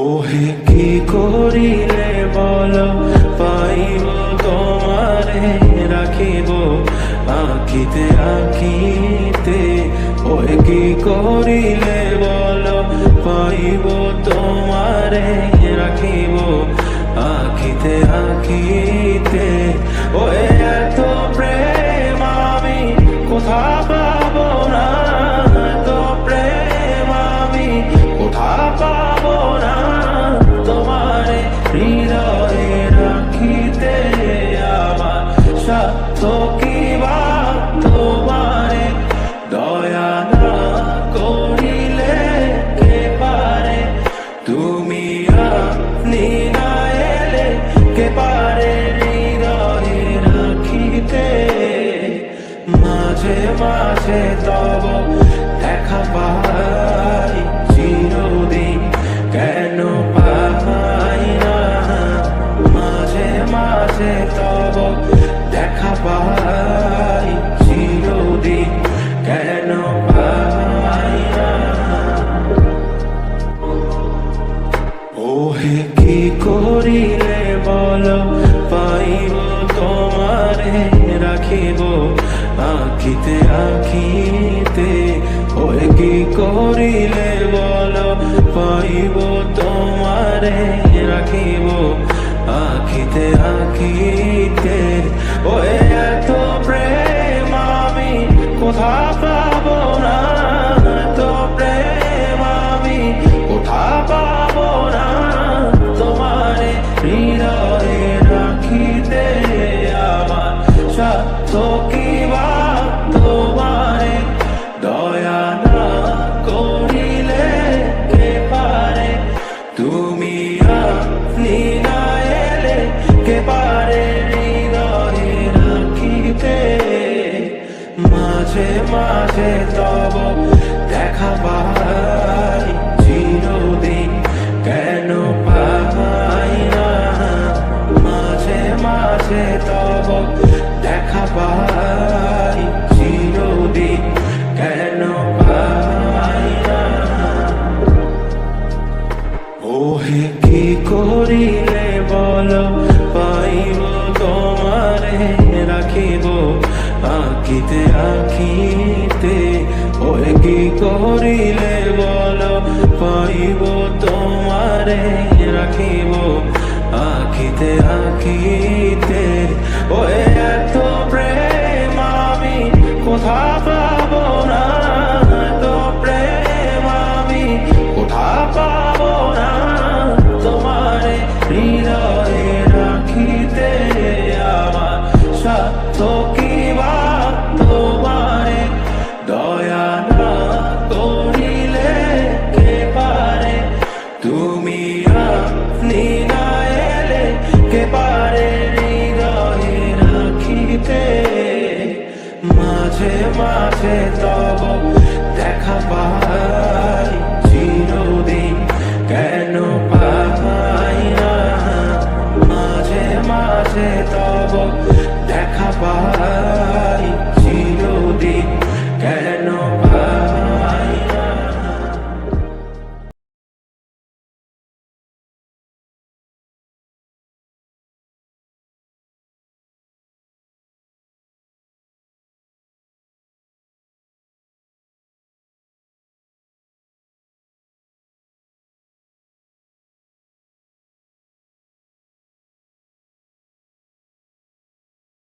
ওহে কি করিলে বলো পাইব তোমারে রাখিব আঁখিতে আঁখিতে। ওহে কি করিলে বলো পাইব তোমারে রাখিব আঁখিতে আঁখিতে। ওহে এত প্রেম আমি কোথা পাবো না, এত প্রেম আমি কোথা পাবো না। তোমারে হৃদয়ে রাখিতে আমার সাধ্য কি বা তোমারে দয়া না করিলে কে পারে। তুমি আপনি না এলে কে পারে হৃদয়ে রাখিতে। মাঝে মাঝে তব দেখা পাই চিরদিন কেন পাই না। মাঝে মাঝে তব দেখা পাই চিরদিন কেন পাই না। ওহে কি করিলে বলো পাইব তোমারে রাখিব আঁখিতে আঁখিতে। ওহে কি করিলে বলো পাইব তোমারে রাখিব আঁখিতে আঁখিতে। ওহে এত প্রেম আমি কোথা পাবো না, এত প্রেম আমি কোথা পাবো না। তোমারে হৃদয়ে রাখিতে আমার সাধ্য কি বা তোমারে দয়া না করিলে কে পারে। তুমি আপনি না এলে কে পারে হৃদয়ে রাখিতে। মাঝে মাঝে তব দেখা পাই চিরদিন কেন পাই না। মাঝে মাঝে তব দেখা পাই চিরদিন কেন পাই না। ওহে কি করিলে বলো পাইব তোমারে রাখিব আঁখিতে আঁখিতে। ওহে কি করিলে বলো পাইব তোমারে রাখিব আঁখিতে আঁখিতে। ওহে এত